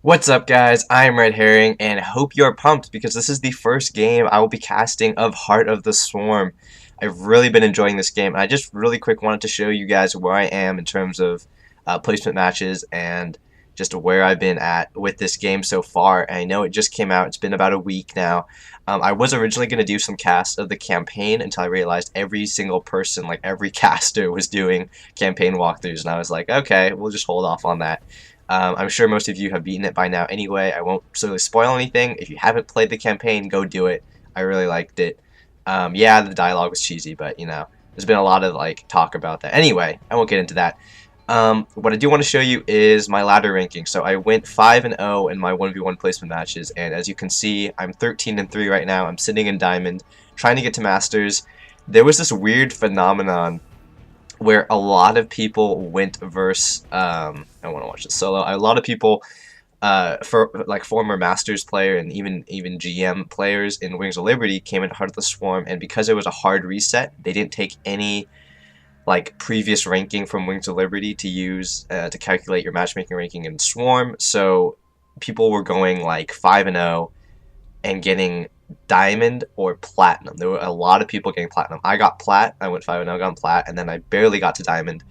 What's up, guys? I'm RedHerring, and hope you're pumped because this is the first game I will be casting of Heart of the Swarm. I've really been enjoying this game, and I just really quick wanted to show you guys where I am in terms of placement matches and just where I've been at with this game so far. And I know it just came out. It's been about a week now. I was originally going to do some casts of the campaign until I realized every single person, like every caster, was doing campaign walkthroughs, and I was like, okay, we'll just hold off on that. I'm sure most of you have beaten it by now anyway. I won't really spoil anything. If you haven't played the campaign, go do it. I really liked it. Yeah, the dialogue was cheesy, but you know, there's been a lot of like talk about that. Anyway, I won't get into that. What I do want to show you is my ladder ranking. So I went 5-0 in my 1v1 placement matches, and as you can see, I'm 13-3 right now. I'm sitting in Diamond, trying to get to Masters. There was this weird phenomenon where a lot of people went versus I want to watch this solo. A lot of people for like former Masters player and even GM players in Wings of Liberty came into Heart of the Swarm, and because it was a hard reset, they didn't take any like previous ranking from Wings of Liberty to use to calculate your matchmaking ranking in Swarm. So people were going like 5-0 and getting Diamond or Platinum. There were a lot of people getting Platinum. I got Plat. I went 5-0, got Plat, and then I barely got to Diamond.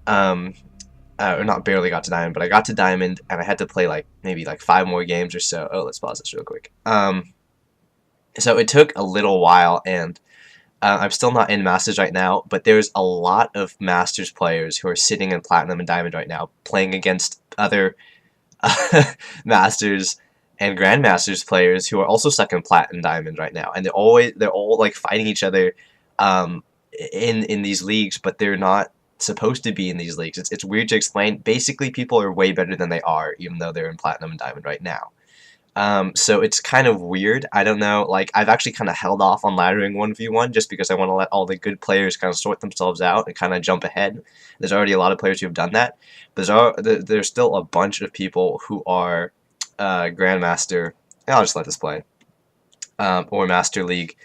Or not barely got to Diamond, but I got to Diamond, and I had to play like maybe like 5 more games or so. Oh, let's pause this real quick. So it took a little while, and I'm still not in Masters right now, but there's a lot of Masters players who are sitting in Platinum and Diamond right now, playing against other Masters and Grandmasters players who are also stuck in Plat and Diamond right now, and they're all like fighting each other in these leagues, but they're not supposed to be in these leagues. It's weird to explain. Basically, people are way better than they are, even though they're in Platinum and Diamond right now. So it's kind of weird. I don't know. Like, I've actually kind of held off on laddering 1v1 just because I want to let all the good players kind of sort themselves out and kind of jump ahead. There's already a lot of players who have done that, but there's still a bunch of people who are Grandmaster, and I'll just let this play, or Master League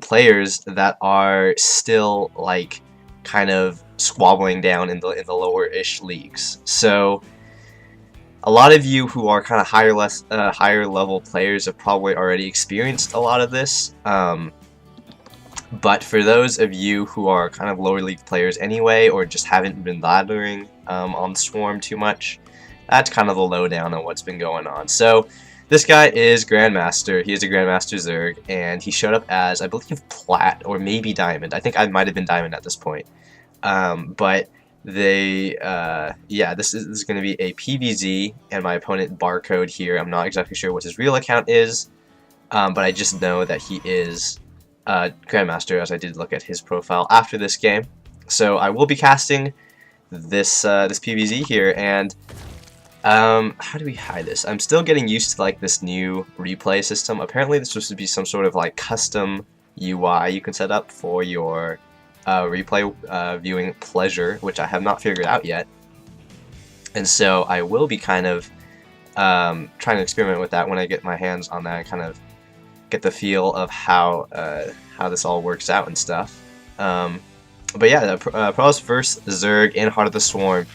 players that are still like kind of squabbling down in the lower-ish leagues. So a lot of you who are kind of higher level players have probably already experienced a lot of this. But for those of you who are kind of lower league players anyway, or just haven't been laddering on Swarm too much, that's kind of the lowdown on what's been going on. So this guy is Grandmaster. He is a Grandmaster Zerg, and he showed up as, I believe, Plat or maybe Diamond. I think I might have been Diamond at this point. But they, yeah, this is going to be a PVZ, and my opponent Barcode here. I'm not exactly sure what his real account is, but I just know that he is Grandmaster, as I did look at his profile after this game. So I will be casting this this PVZ here, and how do we hide this? I'm still getting used to like this new replay system. Apparently this was supposed to be some sort of like custom UI you can set up for your replay viewing pleasure, which I have not figured out yet. And so I will be kind of trying to experiment with that when I get my hands on that and kind of get the feel of how this all works out and stuff. But yeah, the Protoss vs. Zerg in Heart of the Swarm.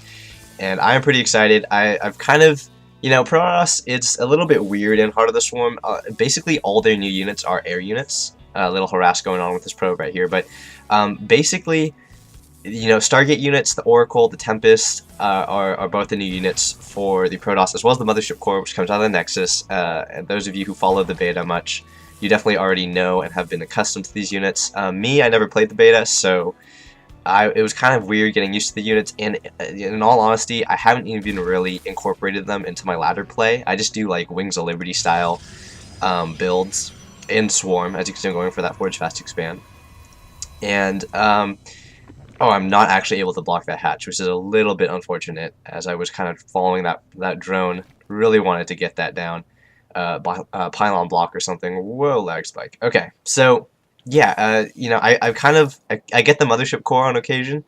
And I'm pretty excited. I've kind of, you know, Protoss, it's a little bit weird in Heart of the Swarm. Basically, all their new units are air units. A little harass going on with this probe right here. But basically, you know, Stargate units, the Oracle, the Tempest, are both the new units for the Protoss, as well as the Mothership Core, which comes out of the Nexus. And those of you who follow the beta much, you definitely already know and have been accustomed to these units. Me, I never played the beta, so it was kind of weird getting used to the units, and in all honesty, I haven't even really incorporated them into my ladder play. I just do like Wings of Liberty style builds in Swarm, as you can see I'm going for that Forge Fast Expand. And, oh, I'm not actually able to block that hatch, which is a little bit unfortunate, as I was kind of following that drone. Really wanted to get that down. Pylon block or something. Whoa, lag spike. Okay, so yeah, you know, I get the Mothership Core on occasion,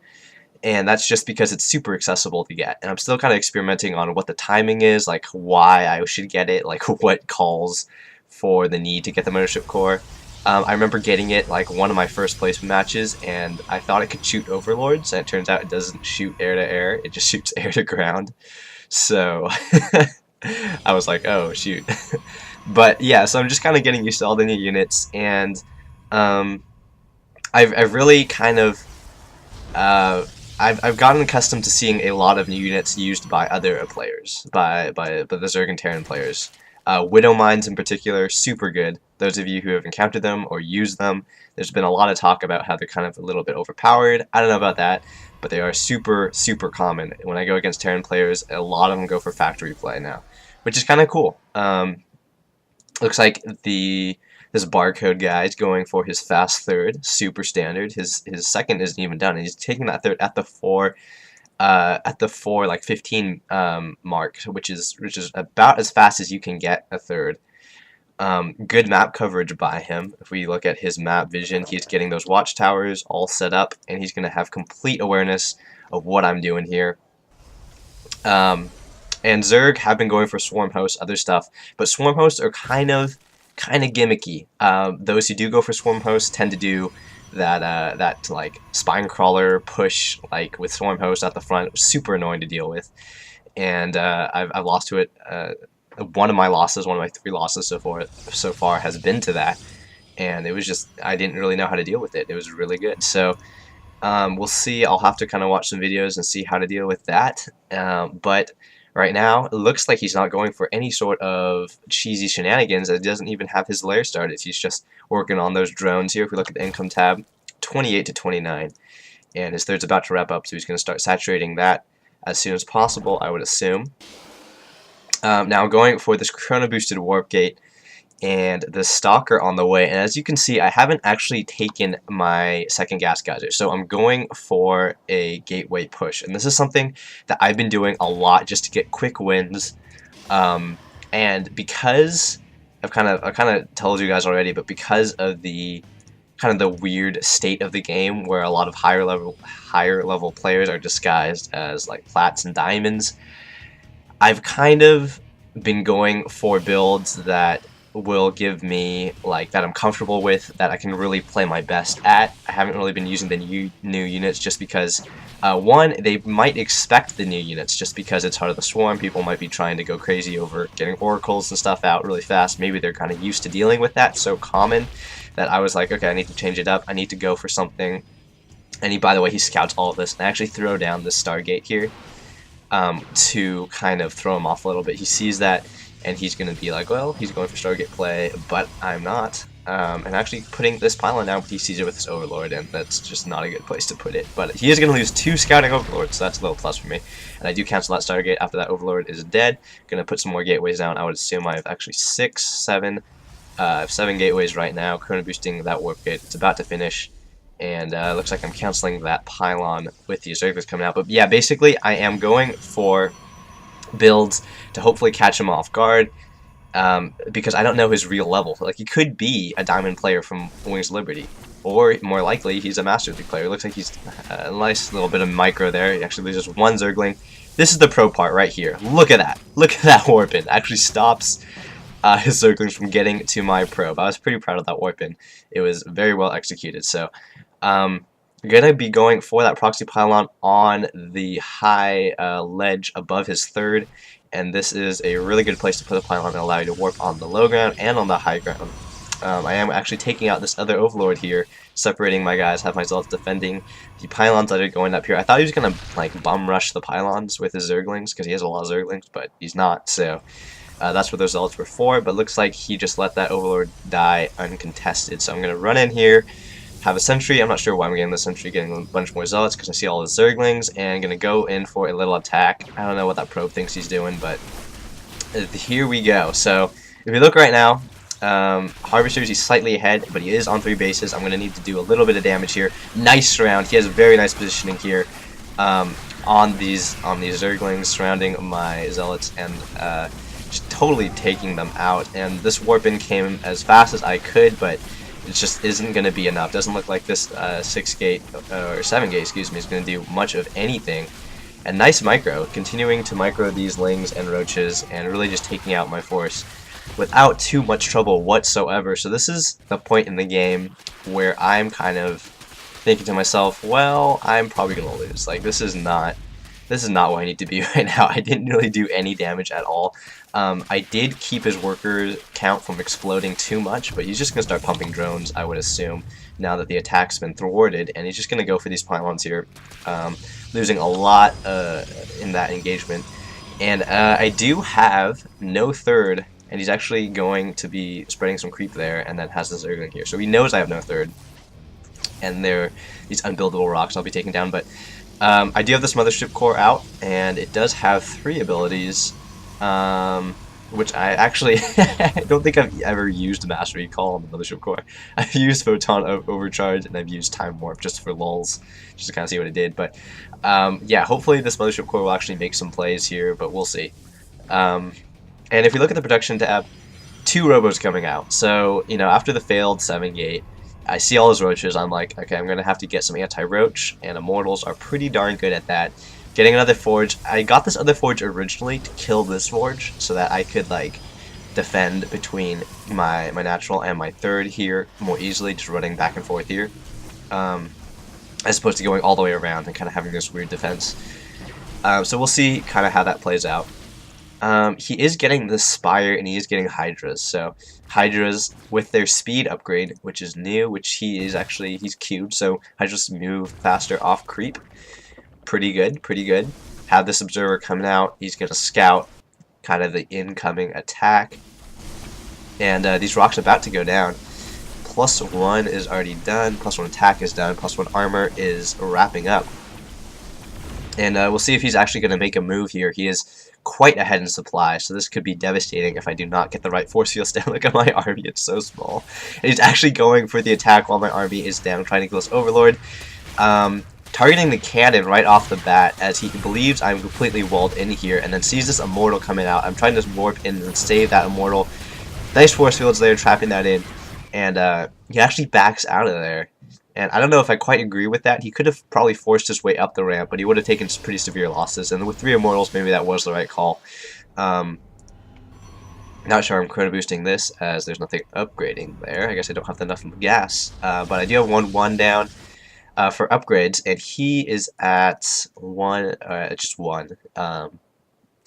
and that's just because it's super accessible to get. And I'm still kind of experimenting on what the timing is, like why I should get it, like what calls for the need to get the Mothership Core. I remember getting it like one of my first placement matches, and I thought it could shoot Overlords, and it turns out it doesn't shoot air to air, it just shoots air to ground. So I was like, oh shoot. But yeah, so I'm just kind of getting used to all the new units, and um, I've really kind of uh, I've gotten accustomed to seeing a lot of new units used by other players, by the Zerg and Terran players. Widow Mines in particular, super good. Those of you who have encountered them or used them, there's been a lot of talk about how they're kind of a little bit overpowered. I don't know about that, but they are super, super common. When I go against Terran players, a lot of them go for factory play now, which is kind of cool. Looks like this barcode guy is going for his fast third, super standard. His second isn't even done, and he's taking that third at the 4 like 15 mark, which is about as fast as you can get a third. Good map coverage by him. If we look at his map vision, he's getting those watchtowers all set up, and he's going to have complete awareness of what I'm doing here. And Zerg have been going for Swarm Hosts, other stuff, but Swarm Hosts are kind of gimmicky. Those who do go for Swarm Hosts tend to do that like spine crawler push, like with Swarm Host at the front. It was super annoying to deal with, and I've lost to it. One of my 3 losses so far has been to that, and it was just I didn't really know how to deal with it. It was really good, so we'll see. I'll have to kind of watch some videos and see how to deal with that, but right now, it looks like he's not going for any sort of cheesy shenanigans. It doesn't even have his lair started. He's just working on those drones here. If we look at the income tab, 28 to 29. And his third's about to wrap up, so he's going to start saturating that as soon as possible, I would assume. Now going for this chrono boosted warp gate and the stalker on the way, and as you can see, I haven't actually taken my second gas geyser, so I'm going for a gateway push, and this is something that I've been doing a lot just to get quick wins, and because I kind of told you guys already, but because of the kind of the weird state of the game where a lot of higher level players are disguised as like plats and diamonds, I've kind of been going for builds that will give me, like, that I'm comfortable with, that I can really play my best at. I haven't really been using the new units just because, one, they might expect the new units just because it's Heart of the Swarm. People might be trying to go crazy over getting oracles and stuff out really fast. Maybe they're kind of used to dealing with that so common that I was like, okay, I need to change it up. I need to go for something. And by the way, he scouts all of this, and I actually throw down this Stargate here to kind of throw him off a little bit. He sees that, and he's going to be like, well, he's going for Stargate play, but I'm not. And actually putting this pylon down, but he sees it with his Overlord, and that's just not a good place to put it. But he is going to lose 2 scouting Overlords, so that's a little plus for me. And I do cancel that Stargate after that Overlord is dead. Going to put some more gateways down. I would assume I have actually 7 gateways right now, chrono boosting that warp gate. It's about to finish. And looks like I'm canceling that pylon with the Zerglings coming out. But yeah, basically, I am going for builds to hopefully catch him off guard, because I don't know his real level. Like, he could be a diamond player from Wings of Liberty, or more likely, he's a Master League player. It looks like he's a nice little bit of micro there. He actually loses 1 Zergling. This is the pro part right here. Look at that. Look at that warp in. Actually stops his Zerglings from getting to my probe. I was pretty proud of that warp in. It was very well executed. So, I'm going to be going for that proxy pylon on the high ledge above his third, and this is a really good place to put a pylon and allow you to warp on the low ground and on the high ground. I am actually taking out this other Overlord here, separating my guys, have my Zealots defending the pylons that are going up here. I thought he was going to like bum rush the pylons with his Zerglings, because he has a lot of Zerglings, but he's not, so that's what those Zealots were for, but looks like he just let that Overlord die uncontested. So I'm going to run in here, have a sentry. I'm not sure why I'm getting the sentry, getting a bunch more Zealots, because I see all the Zerglings, and going to go in for a little attack. I don't know what that probe thinks he's doing, but here we go. So if you look right now, Harvesters, he's slightly ahead, but he is on 3 bases. I'm going to need to do a little bit of damage here. Nice round. He has very nice positioning here on these Zerglings surrounding my Zealots, and just totally taking them out. And this warp-in came as fast as I could, but it just isn't going to be enough. Doesn't look like this 6-gate, or 7-gate, excuse me, is going to do much of anything. And nice micro, continuing to micro these Lings and Roaches, and really just taking out my force without too much trouble whatsoever. So this is the point in the game where I'm kind of thinking to myself, well, I'm probably going to lose. Like, this is not This is not where I need to be right now. I didn't really do any damage at all. I did keep his worker count from exploding too much, but he's just going to start pumping drones, I would assume, now that the attack's been thwarted, and he's just going to go for these pylons here, losing a lot in that engagement. And I do have no third, and he's actually going to be spreading some creep there, and then has this Zergling here. So he knows I have no third, and they're these unbuildable rocks I'll be taking down, but I do have this Mothership Core out, and it does have 3 abilities, which I actually I don't think I've ever used Master Recall on the Mothership Core. I've used Photon Overcharge, and I've used Time Warp just for lulz, just to kind of see what it did. But yeah, hopefully this Mothership Core will actually make some plays here, but we'll see. And if we look at the production tab, 2 robos coming out. So, you know, after the failed 7 gate, I see all those roaches, I'm like, okay, I'm going to have to get some anti-roach, and Immortals are pretty darn good at that. Getting another forge, I got this other forge originally to kill this forge, so that I could, like, defend between my natural and my third here more easily, just running back and forth here, as opposed to going all the way around and kind of having this weird defense. So we'll see kind of how that plays out. He is getting the Spire, and he is getting Hydras, so Hydras with their speed upgrade, which is new, which he's queued, so Hydras move faster off creep. Pretty good, pretty good. Have this Observer coming out, he's going to scout kind of the incoming attack, and these rocks are about to go down. +1 is already done, +1 attack is done, +1 armor is wrapping up. And we'll see if he's actually going to make a move here. He is quite ahead in supply, so this could be devastating if I do not get the right force fields down. Look at my army, it's so small. And he's actually going for the attack while my army is down, trying to kill this Overlord. Targeting the cannon right off the bat, as he believes I'm completely walled in here, and then sees this Immortal coming out. I'm trying to warp in and save that Immortal. Nice force fields there, trapping that in, and he actually backs out of there. And I don't know if I quite agree with that. He could have probably forced his way up the ramp, but he would have taken pretty severe losses. And with 3 Immortals, maybe that was the right call. Not sure I'm credit boosting this, as there's nothing upgrading there. I guess I don't have enough gas. But I do have 1 down for upgrades, and he is at just 1.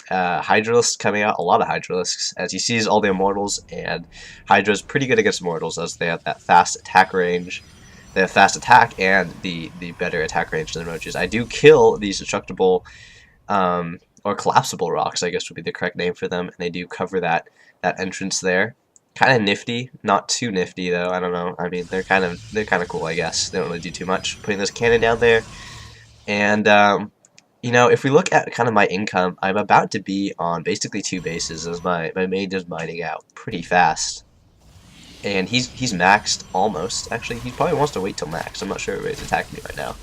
Hydralisks coming out, a lot of Hydralisks, as he sees all the Immortals, and Hydra's pretty good against Immortals, as they have that fast attack range. They have fast attack and the better attack range than roaches. I do kill these destructible or collapsible rocks, I guess would be the correct name for them, and they do cover that entrance there. Kind of nifty, not too nifty though. I don't know. I mean, they're kind of cool, I guess. They don't really do too much. Putting this cannon down there, and you know, if we look at kind of my income, I'm about to be on basically 2 bases, as my maid is mining out pretty fast. And he's maxed, almost. Actually, he probably wants to wait till max. I'm not sure everybody's attacking me right now.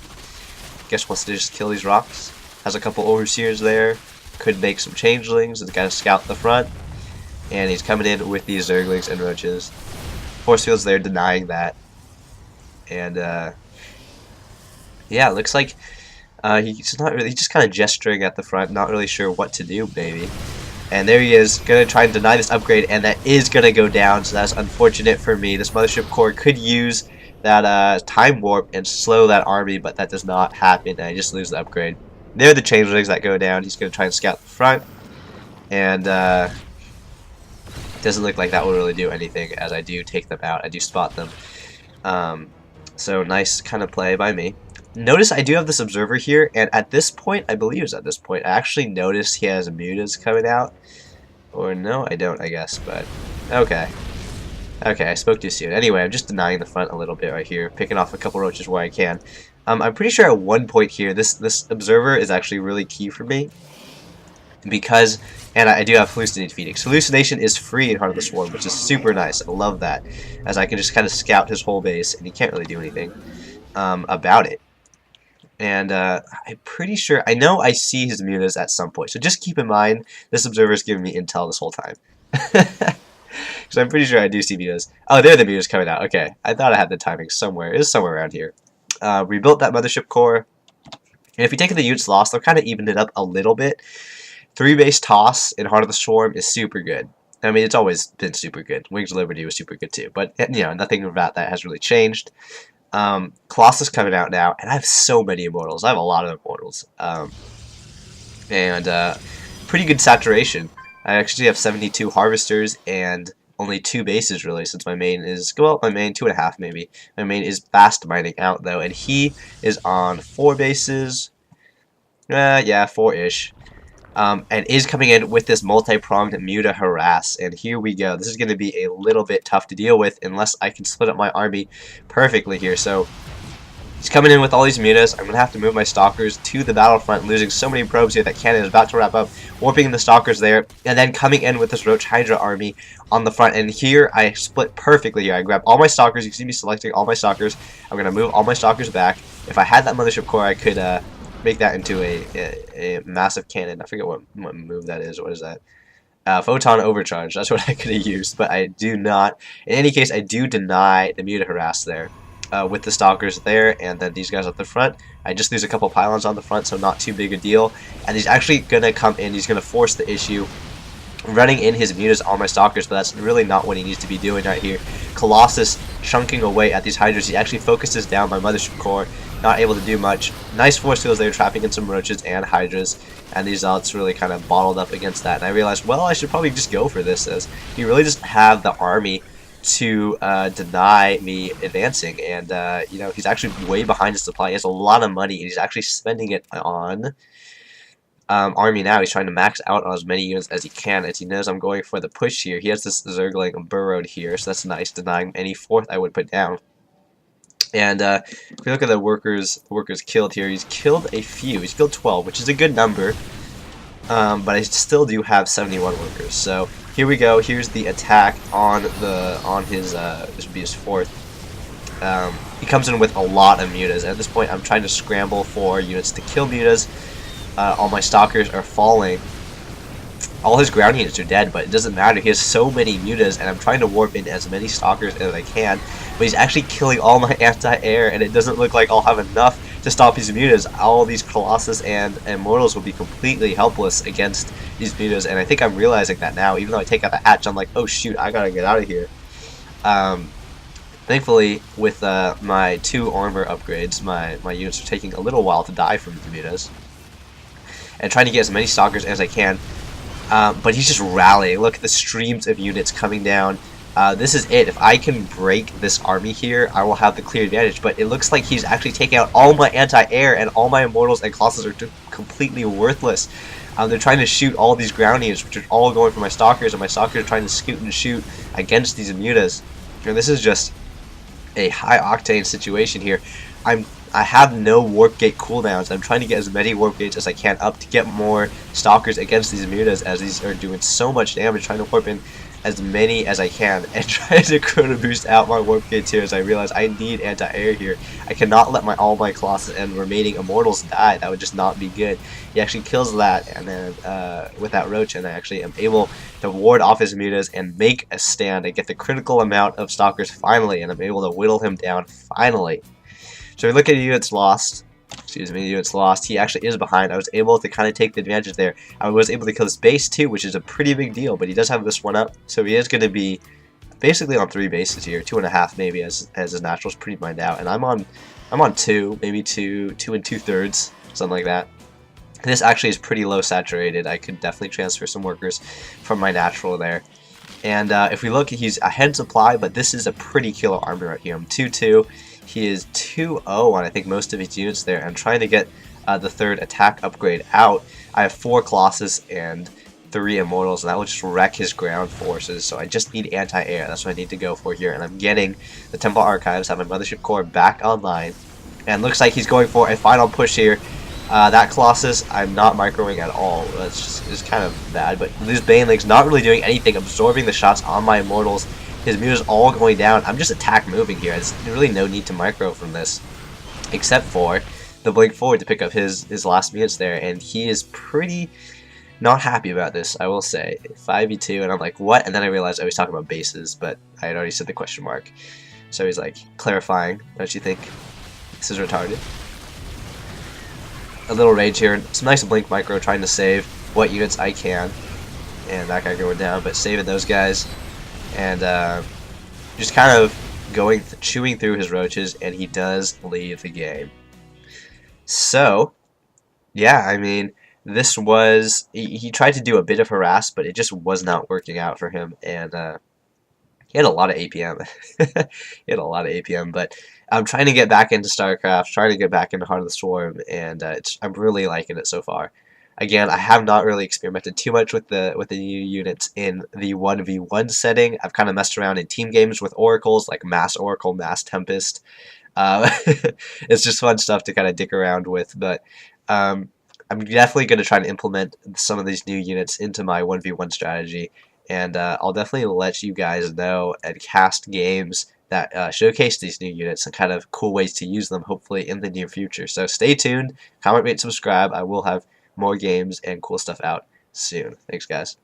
Guess wants to just kill these rocks. Has a couple Overseers there. Could make some Changelings. He's got to scout the front. And he's coming in with these Zerglings and Roaches. Force Field's there denying that. And, yeah, it looks like he's not really, he's just kind of gesturing at the front, not really sure what to do, maybe. And there he is, going to try and deny this upgrade, and that is going to go down, so that's unfortunate for me. This Mothership Core could use that Time Warp and slow that army, but that does not happen, and I just lose the upgrade. There are the Changelings that go down. He's going to try and scout the front, and doesn't look like that will really do anything, as I do take them out. I do spot them. So nice kind of play by me. Notice I do have this Observer here, and at this point, I believe it's at this point, I actually noticed he has mutas coming out. Or no, I don't, I guess, but okay. Okay, I spoke too soon. Anyway, I'm just denying the front a little bit right here, picking off a couple roaches where I can. I'm pretty sure at one point here, this Observer is actually really key for me. Because, and I do have Hallucinated Phoenix. Hallucination is free in Heart of the Swarm, which is super nice. I love that, as I can just kind of scout his whole base, and he can't really do anything about it. And I'm pretty sure, I know I see his mutas at some point, so just keep in mind, this Observer is giving me intel this whole time. So I'm pretty sure I do see mutas. Oh, there are the mutas coming out. Okay, I thought I had the timing somewhere. It is somewhere around here. Rebuilt that Mothership Core. And if you take the units lost, they'll kind of even it up a little bit. 3-base toss in Heart of the Swarm is super good. I mean, it's always been super good. Wings of Liberty was super good too, but you know, nothing about that has really changed. Colossus coming out now, and I have so many Immortals. I have a lot of Immortals. and pretty good saturation. I actually have 72 harvesters and only 2 bases really, since my main is, well, my main 2.5 maybe. My main is fast mining out though, and he is on 4 bases. Yeah, 4-ish. And is coming in with this multi-pronged Muta Harass. And here we go. This is going to be a little bit tough to deal with unless I can split up my army perfectly here. So he's coming in with all these mutas. I'm going to have to move my stalkers to the battlefront, losing so many probes here that cannon is about to wrap up, warping the stalkers there, and then coming in with this Roach Hydra army on the front. And here I split perfectly here. I grab all my stalkers. You can see me selecting all my stalkers. I'm going to move all my stalkers back. If I had that mothership core, I could make that into a massive cannon. I forget what move that is. What is that? Photon Overcharge. That's what I could have used, but I do not. In any case, I do deny the Muta Harass there. With the stalkers there, and then these guys up the front. I just lose a couple pylons on the front, so not too big a deal. And he's actually gonna come in. He's gonna force the issue, running in his mutas on my stalkers, but that's really not what he needs to be doing right here. Colossus chunking away at these hydras. He actually focuses down my mothership core, not able to do much. Nice force fields there, trapping in some roaches and hydras, and these zealots really kind of bottled up against that. And I realized, well, I should probably just go for this, as he really doesn't have the army to deny me advancing, and you know, he's actually way behind his supply. He has a lot of money, and he's actually spending it on army now. He's trying to max out on as many units as he can, as he knows I'm going for the push here. He has this Zergling burrowed here, so that's nice, denying any fourth I would put down. And if you look at the workers killed here, he's killed a few. He's killed 12, which is a good number, but I still do have 71 workers. So here we go. Here's the attack on his this would be his fourth. He comes in with a lot of mutas. At this point, I'm trying to scramble for units to kill mutas. All my stalkers are falling. All his ground units are dead, but it doesn't matter. He has so many mutas, and I'm trying to warp in as many stalkers as I can. But he's actually killing all my anti-air, and it doesn't look like I'll have enough to stop his mutas. All these Colossus and Immortals will be completely helpless against these mutas, and I think I'm realizing that now. Even though I take out the hatch, I'm like, oh shoot, I gotta get out of here. Thankfully, with my 2 armor upgrades, my units are taking a little while to die from the mutas, and trying to get as many stalkers as I can. But he's just rallying. Look at the streams of units coming down. This is it. If I can break this army here, I will have the clear advantage. But it looks like he's actually taking out all my anti-air, and all my Immortals and Colossus are completely worthless. They're trying to shoot all these ground units, which are all going for my stalkers, and my stalkers are trying to scoot and shoot against these mutas. And this is just a high-octane situation here. I have no warp gate cooldowns. I'm trying to get as many warp gates as I can up to get more stalkers against these mutas, as these are doing so much damage. Trying to warp in as many as I can and trying to chrono boost out my warp gates here, as I realize I need anti-air here. I cannot let all my Colossus and remaining Immortals die. That would just not be good. He actually kills that, and then with that Roach, and I actually am able to ward off his mutas and make a stand. I get the critical amount of stalkers finally, and I'm able to whittle him down finally. So we look at units lost. Excuse me, units lost. He actually is behind. I was able to kind of take the advantage there. I was able to kill his base too, which is a pretty big deal, but he does have this one up. So he is going to be basically on 3 bases here, 2.5 maybe, as his naturals pretty mined out. And I'm on 2, maybe 2 and 2/3, something like that. And this actually is pretty low saturated. I could definitely transfer some workers from my natural there. And if we look, he's ahead supply, but this is a pretty killer army right here. I'm 2-2. He is 2-0 on, I think, most of his units there. I'm trying to get the 3rd attack upgrade out. I have 4 Colossus and 3 Immortals, and that will just wreck his ground forces. So I just need anti-air. That's what I need to go for here. And I'm getting the Temple Archives, have my Mothership Core back online. And looks like he's going for a final push here. That Colossus, I'm not microing at all. That's just kind of bad. But this Baneling's not really doing anything, absorbing the shots on my Immortals. His mutas all going down. I'm just attack moving here. There's really no need to micro from this, except for the blink forward to pick up his last mutas there, and he is pretty not happy about this, I will say. 5v2, and I'm like, what? And then I realized I was talking about bases, but I had already said the question mark. So he's like, clarifying, don't you think? This is retarded. A little rage here. Some nice blink micro, trying to save what units I can. And that guy going down, but saving those guys. And just kind of chewing through his roaches, and he does leave the game. So, yeah, I mean, this was he tried to do a bit of harass, but it just was not working out for him, and he had a lot of APM. He had a lot of APM, but I'm trying to get back into StarCraft, trying to get back into Heart of the Swarm, and I'm really liking it so far. Again, I have not really experimented too much with the new units in the 1v1 setting. I've kind of messed around in team games with oracles like Mass Oracle, Mass Tempest. It's just fun stuff to kind of dick around with, but I'm definitely going to try to implement some of these new units into my 1v1 strategy, and I'll definitely let you guys know and cast games that showcase these new units and kind of cool ways to use them, hopefully in the near future. So stay tuned, comment, rate, subscribe. I will have more games and cool stuff out soon. Thanks, guys.